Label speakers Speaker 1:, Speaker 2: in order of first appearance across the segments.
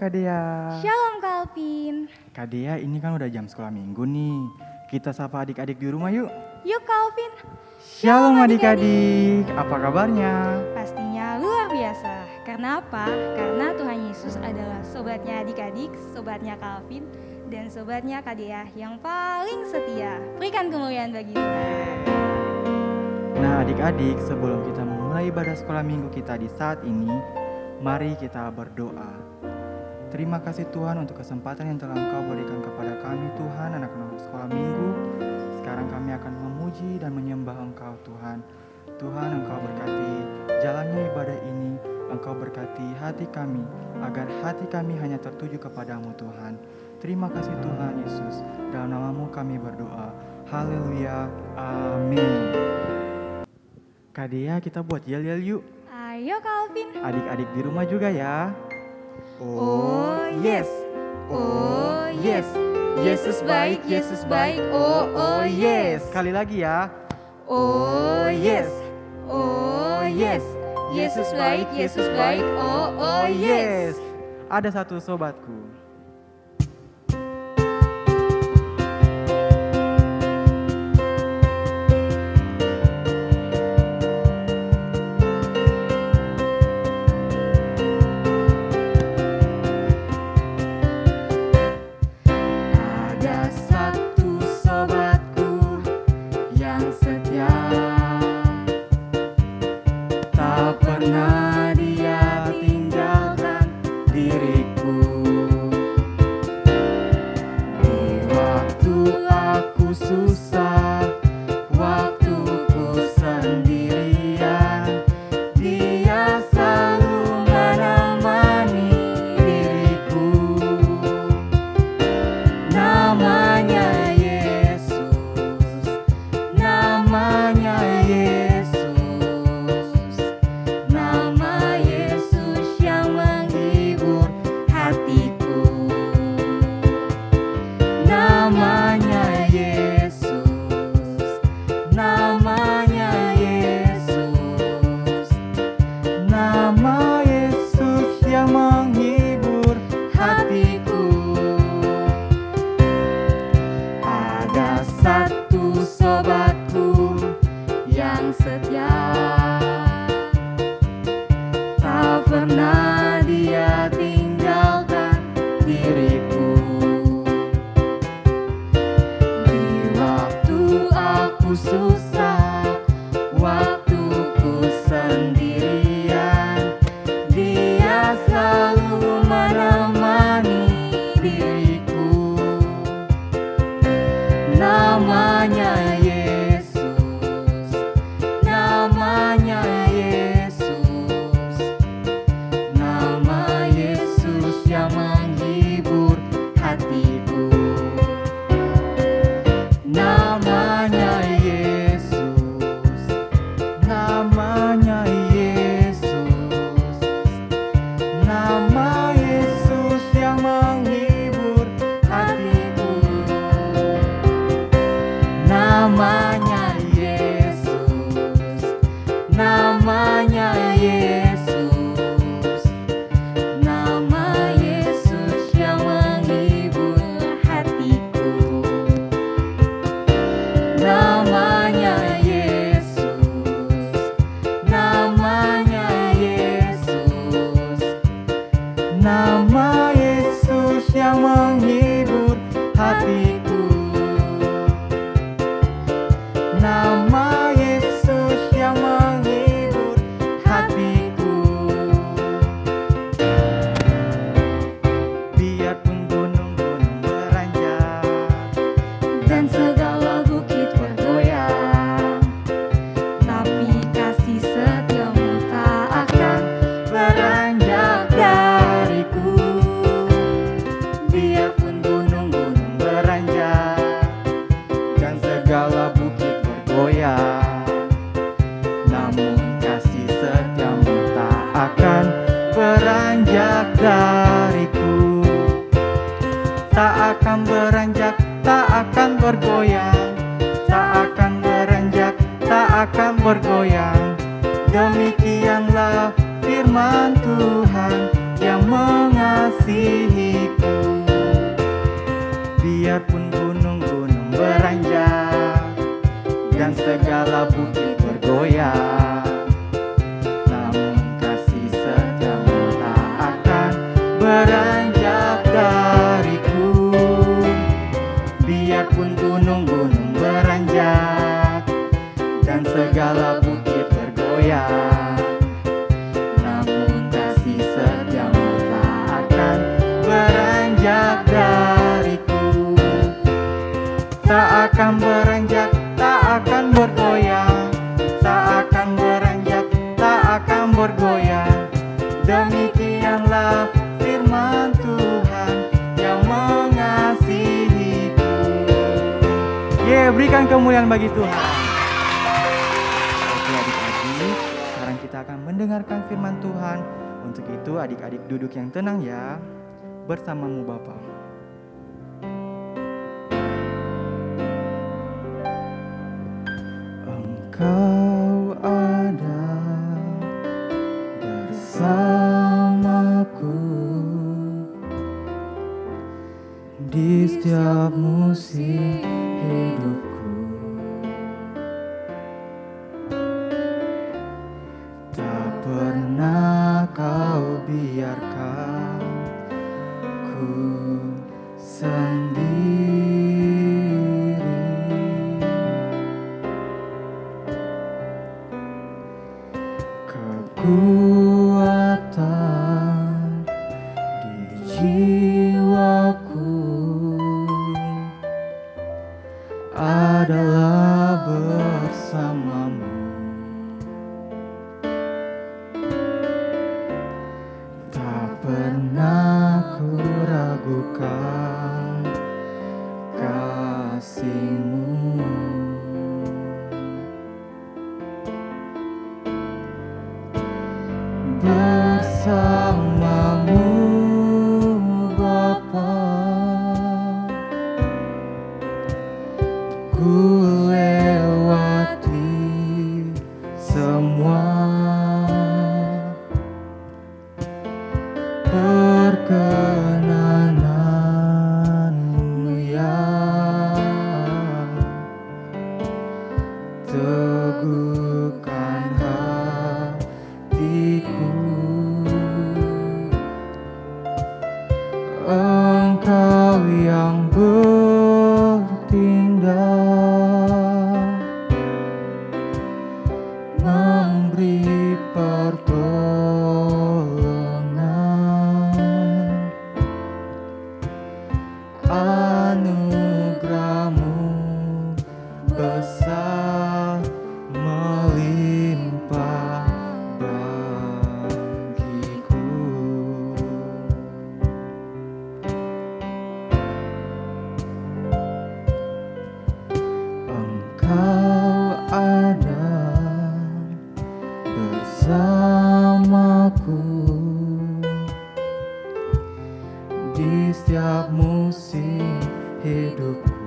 Speaker 1: Kak Dea.
Speaker 2: Shalom Kak Alvin.
Speaker 1: Kak Dea, ini kan udah jam sekolah minggu nih. Kita sapa adik-adik di rumah yuk.
Speaker 2: Yuk Kak Alvin.
Speaker 1: Shalom adik-adik, apa kabarnya?
Speaker 2: Pastinya luar biasa. Karena apa? Karena Tuhan Yesus adalah sobatnya adik-adik, sobatnya Kak Alvin, dan sobatnya Kak Dea yang paling setia. Berikan kemuliaan bagi Tuhan.
Speaker 1: Nah adik-adik, sebelum kita memulai ibadah sekolah minggu kita di saat ini, mari kita berdoa. Terima kasih Tuhan untuk kesempatan yang telah Engkau berikan kepada kami Tuhan, anak-anak sekolah minggu. Sekarang kami akan memuji dan menyembah Engkau Tuhan. Tuhan, Engkau berkati jalannya ibadah ini. Engkau berkati hati kami, agar hati kami hanya tertuju kepadamu Tuhan. Terima kasih Tuhan Yesus, dalam namamu kami berdoa. Haleluya, amin. Kak Dea, kita buat yel-yel yuk.
Speaker 2: Ayo Kak Alvin.
Speaker 1: Adik-adik di rumah juga ya.
Speaker 2: Oh yes, oh yes, Yesus baik, Yesus baik, oh yes.
Speaker 1: Sekali lagi ya.
Speaker 2: Oh yes, oh yes, Yesus baik, Yesus baik, oh yes.
Speaker 1: Ada satu sobatku.
Speaker 2: Ada satu sobatku yang setia,
Speaker 1: Tak pernah dia tinggalkan diriku. Di waktu aku susah, waktuku sendirian, dia selalu menemani diriku. Namanya Yesus, namanya Yesus, nama Yesus yang menghibur hatiku. Namanya Yesus, namanya Yesus, nama Yesus yang menghibur hatiku. Ada satu sobatku yang setia, tak pernah dia tinggalkan diriku. Di waktu aku susah, waktuku sendirian, dia selalu menemani diriku. Namanya Yesus, namanya Yesus, nama Yesus yang menghibur hatiku. Namanya Yesus, namanya Yesus, nama Yesus yang menghibur hatiku. Namanya Yesus, namanya Yesus, nama Yesus yang menghibur hatiku. Namanya Yesus, namanya Yesus, nama Yesus yang menghibur hatiku. Nama Yesus yang menghibur hatiku. Biarpun gunung-gunung beranjak
Speaker 2: Dan segala bukit bergoyang, tapi kasih setiamu tak akan
Speaker 1: beranjak dariku.
Speaker 2: Biarpun gunung-gunung
Speaker 1: Beranjak dan segala bukit bergoyang, namun kasih setiamu tak akan beranjak dariku. Tak akan beranjak, tak akan bergoyang, tak akan beranjak, tak akan bergoyang. Demikianlah firman Tuhan yang mengasihiku. Biarpun gunung-gunung beranjak dan segala bukit bergoyang, namun kasih setiamu tak akan beranjak dariku. Biarpun gunung-gunung beranjak dan segala bukit bergoyang, namun kasih setiamu tak akan beranjak dariku. Tak akan beranjak, tak akan bergoyang, tak akan beranjak, tak akan bergoyang. Demikianlah firman Tuhan yang mengasihiku. Berikan kemuliaan bagi Tuhan. Oke adik-adik, sekarang kita akan mendengarkan firman Tuhan. Untuk itu adik-adik duduk yang tenang ya, bersamamu Bapa. Engkau ada bersamaku di setiap musim hidupku. Tak pernah kau biarkan ku sendiri. Kekuatan di jiwaku adalah bersamamu. Tak pernah ku ragukan kasih-Mu. Bersamamu Bapa, ku lewati semua perkenanan-Mu ya. Teguhkan hatiku, Engkau yang bertindak, memberi pertolongan. Anugerah-Mu besar melimpah bagiku. Engkau ada bersamaku di setiap musim hidupku.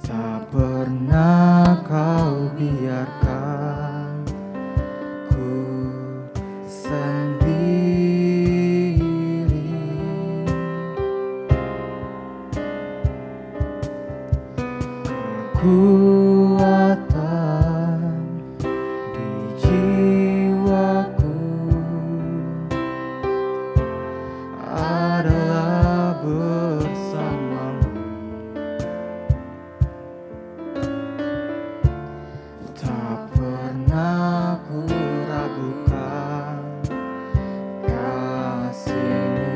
Speaker 1: Tak pernah kau biarkan ku sendiri. Kekuatan di jiwaku adalah bersamamu. Tak pernah ku ragukan kasih-Mu.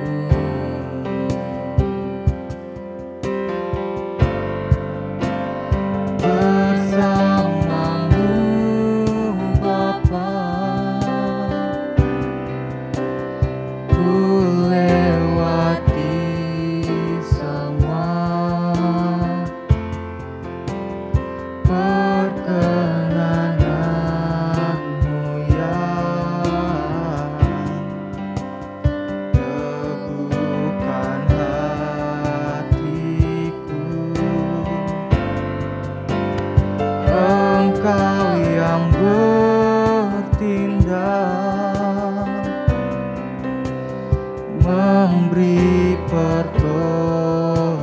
Speaker 1: memberi pertolongan.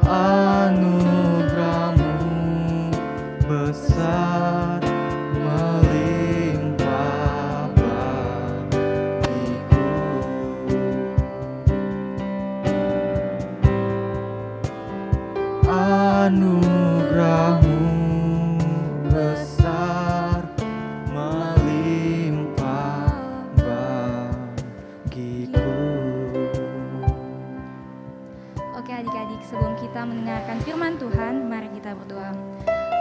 Speaker 1: Anugerah-Mu besar melimpah bagiku. Anugerah-Mu besar melimpah bagiku.
Speaker 2: Oke adik-adik, sebelum kita mendengarkan firman Tuhan, mari kita berdoa.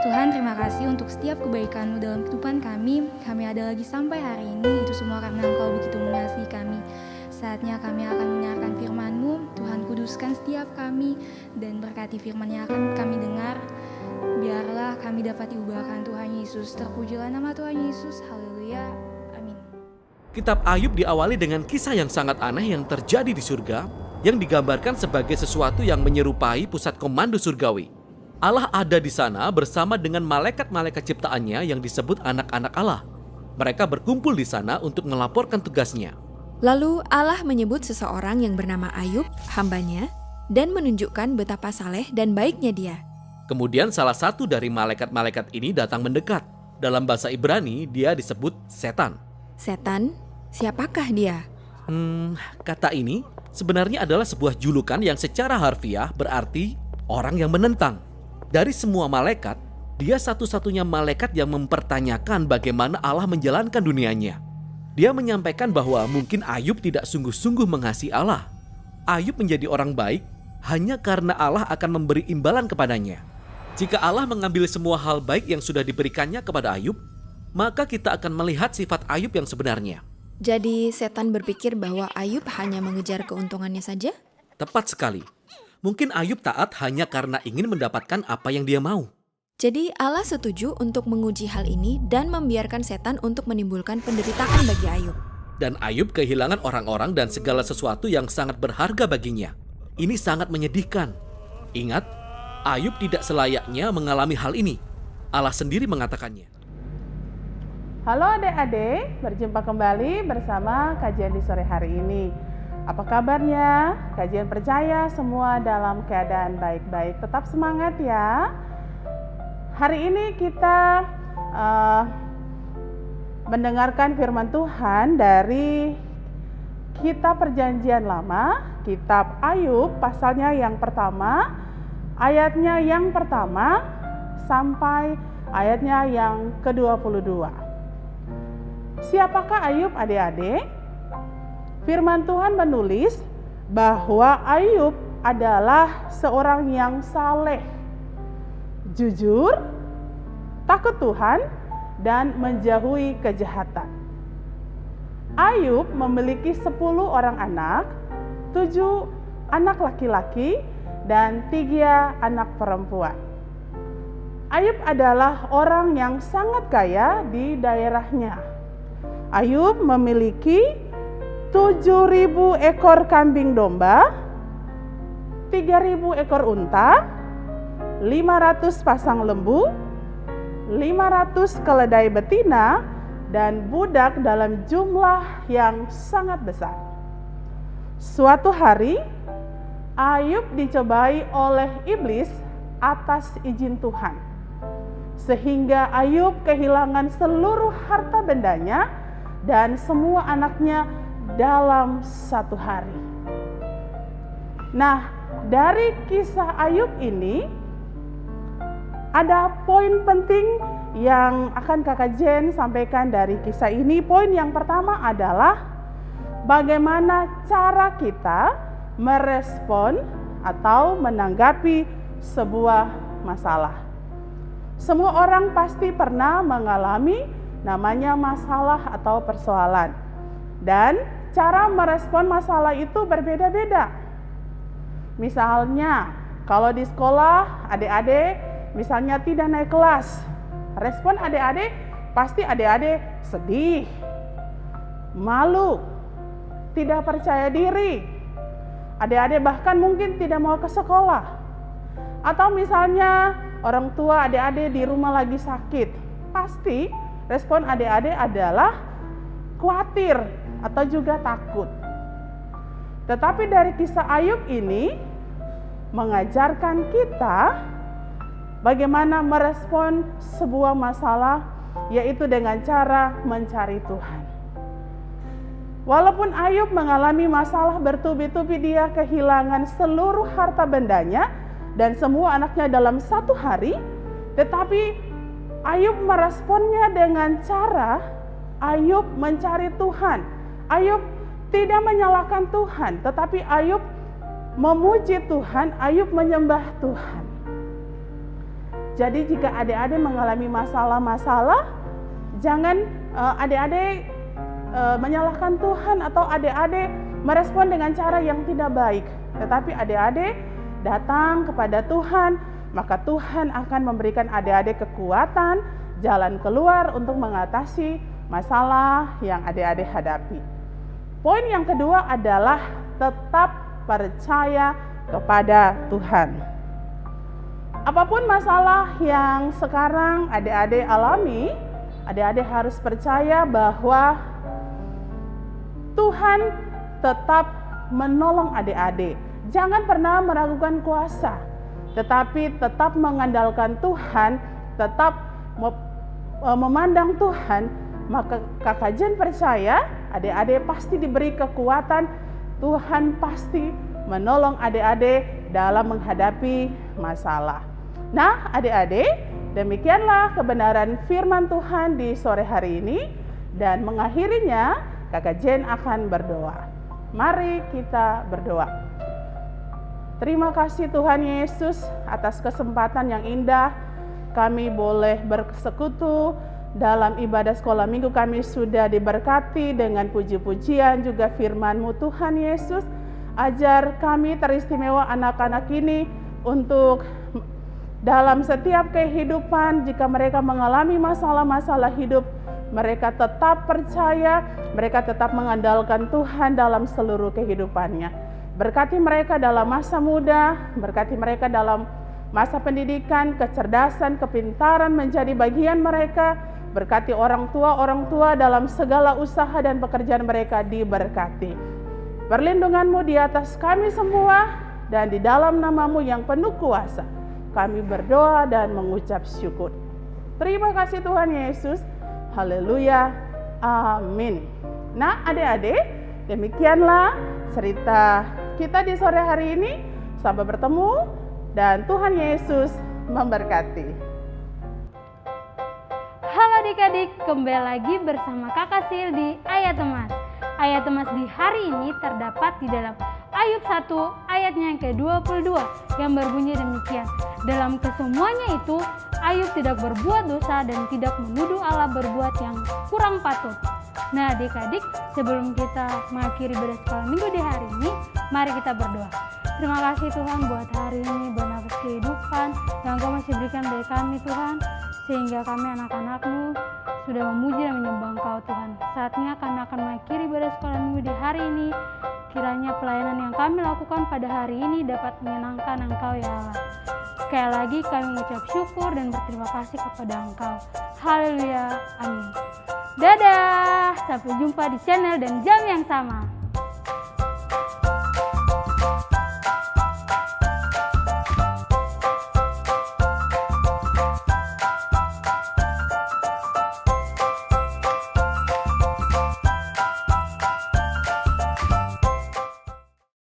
Speaker 2: Tuhan, terima kasih untuk setiap kebaikan-Mu dalam kehidupan kami. Kami ada lagi sampai hari ini, itu semua karena Engkau begitu mengasihi kami. Saatnya kami akan mendengarkan firman-Mu. Tuhan, kuduskan setiap kami dan berkati firman yang akan kami dengar. Biarlah kami dapat diubahkan Tuhan Yesus. Terpujilah nama Tuhan Yesus. Haleluya. Amin.
Speaker 3: Kitab Ayub diawali dengan kisah yang sangat aneh yang terjadi di surga, yang digambarkan sebagai sesuatu yang menyerupai pusat komando surgawi. Allah ada di sana bersama dengan malaikat-malaikat ciptaannya yang disebut anak-anak Allah. Mereka berkumpul di sana untuk melaporkan tugasnya.
Speaker 4: Lalu Allah menyebut seseorang yang bernama Ayub, hambanya, dan menunjukkan betapa saleh dan baiknya dia.
Speaker 3: Kemudian salah satu dari malaikat-malaikat ini datang mendekat. Dalam bahasa Ibrani dia disebut setan.
Speaker 4: Setan, siapakah dia?
Speaker 3: Kata ini sebenarnya adalah sebuah julukan yang secara harfiah berarti orang yang menentang. Dari semua malaikat, dia satu-satunya malaikat yang mempertanyakan bagaimana Allah menjalankan dunianya. Dia menyampaikan bahwa mungkin Ayub tidak sungguh-sungguh mengasihi Allah. Ayub menjadi orang baik hanya karena Allah akan memberi imbalan kepadanya. Jika Allah mengambil semua hal baik yang sudah diberikannya kepada Ayub, maka kita akan melihat sifat Ayub yang sebenarnya.
Speaker 4: Jadi setan berpikir bahwa Ayub hanya mengejar keuntungannya saja?
Speaker 3: Tepat sekali. Mungkin Ayub taat hanya karena ingin mendapatkan apa yang dia mau.
Speaker 4: Jadi Allah setuju untuk menguji hal ini dan membiarkan setan untuk menimbulkan penderitaan bagi Ayub.
Speaker 3: Dan Ayub kehilangan orang-orang dan segala sesuatu yang sangat berharga baginya. Ini sangat menyedihkan. Ingat, Ayub tidak selayaknya mengalami hal ini. Allah sendiri mengatakannya.
Speaker 5: Halo adik-adik, berjumpa kembali bersama kajian di sore hari ini. Apa kabarnya? Kajian percaya semua dalam keadaan baik-baik. Tetap semangat ya. Hari ini kita mendengarkan firman Tuhan dari Kitab Perjanjian Lama, Kitab Ayub, pasalnya yang pertama, ayatnya yang pertama sampai ayatnya yang ke-22. Siapakah Ayub adik-adik? Firman Tuhan menulis bahwa Ayub adalah seorang yang saleh, jujur, takut Tuhan, dan menjauhi kejahatan. Ayub memiliki 10 orang anak, 7 anak laki-laki, dan 3 anak perempuan. Ayub adalah orang yang sangat kaya di daerahnya. Ayub memiliki 7.000 ekor kambing domba, 3.000 ekor unta, 500 pasang lembu, 500 keledai betina, dan budak dalam jumlah yang sangat besar. Suatu hari, Ayub dicobai oleh iblis atas izin Tuhan, sehingga Ayub kehilangan seluruh harta bendanya dan semua anaknya dalam satu hari. Nah, dari kisah Ayub ini ada poin penting yang akan Kakak Jen sampaikan dari kisah ini. Poin yang pertama adalah bagaimana cara kita merespon atau menanggapi sebuah masalah. Semua orang pasti pernah mengalami namanya masalah atau persoalan. Dan cara merespon masalah itu berbeda-beda. Misalnya, kalau di sekolah adik-adik misalnya tidak naik kelas, respon adik-adik pasti adik-adik sedih, malu, tidak percaya diri. Adik-adik bahkan mungkin tidak mau ke sekolah. Atau misalnya orang tua adik-adik di rumah lagi sakit, pasti respon adik-adik adalah khawatir atau juga takut. Tetapi dari kisah Ayub ini mengajarkan kita bagaimana merespon sebuah masalah, yaitu dengan cara mencari Tuhan. Walaupun Ayub mengalami masalah bertubi-tubi, dia kehilangan seluruh harta bendanya dan semua anaknya dalam satu hari, tetapi Ayub meresponnya dengan cara Ayub mencari Tuhan. Ayub tidak menyalahkan Tuhan, tetapi Ayub memuji Tuhan, Ayub menyembah Tuhan. Jadi jika adik-adik mengalami masalah-masalah, jangan adik-adik menyalahkan Tuhan atau adik-adik merespon dengan cara yang tidak baik. Tetapi adik-adik datang kepada Tuhan, maka Tuhan akan memberikan adik-adik kekuatan, jalan keluar untuk mengatasi masalah yang adik-adik hadapi. Poin yang kedua adalah tetap percaya kepada Tuhan. Apapun masalah yang sekarang adik-adik alami, adik-adik harus percaya bahwa Tuhan tetap menolong adik-adik. Jangan pernah meragukan kuasa, tetapi tetap mengandalkan Tuhan, tetap memandang Tuhan. Maka Kakak Jen percaya adik-adik pasti diberi kekuatan, Tuhan pasti menolong adik-adik dalam menghadapi masalah. Nah adik-adik, demikianlah kebenaran firman Tuhan di sore hari ini, dan mengakhirinya Kakak Jen akan berdoa. Mari kita berdoa. Terima kasih Tuhan Yesus atas kesempatan yang indah kami boleh bersekutu dalam ibadah sekolah minggu. Kami sudah diberkati dengan puji-pujian juga firman-Mu Tuhan Yesus. Ajar kami teristimewa anak-anak ini untuk dalam setiap kehidupan, jika mereka mengalami masalah-masalah hidup, mereka tetap percaya, mereka tetap mengandalkan Tuhan dalam seluruh kehidupannya. Berkati mereka dalam masa muda, berkati mereka dalam masa pendidikan, kecerdasan, kepintaran menjadi bagian mereka. Berkati orang tua dalam segala usaha dan pekerjaan mereka diberkati. Perlindungan-Mu di atas kami semua, dan di dalam nama-Mu yang penuh kuasa, kami berdoa dan mengucap syukur. Terima kasih Tuhan Yesus. Haleluya. Amin. Nah adik-adik, demikianlah cerita kita di sore hari ini. Sampai bertemu dan Tuhan Yesus memberkati.
Speaker 2: Halo adik-adik, kembali lagi bersama Kakak Sil di Ayat Emas. Ayat Emas di hari ini terdapat di dalam Ayub 1 ayatnya yang ke-22 yang berbunyi demikian. Dalam kesemuanya itu, Ayub tidak berbuat dosa dan tidak menuduh Allah berbuat yang kurang patut. Nah adik-adik, sebelum kita mengakhiri ibadah sekolah minggu di hari ini, mari kita berdoa. Terima kasih Tuhan buat hari ini, buat nafas kehidupan yang Engkau masih berikan dari kami Tuhan, sehingga kami anak-anak-Mu sudah memuji dan menyembah Engkau Tuhan. Saatnya kami akan mengakhiri ibadah sekolah minggu di hari ini. Kiranya pelayanan yang kami lakukan pada hari ini dapat menyenangkan Engkau ya Allah. Sekali lagi kami mengucap syukur dan berterima kasih kepada Engkau. Haleluya, amin. Dadah, sampai jumpa di channel dan jam yang sama.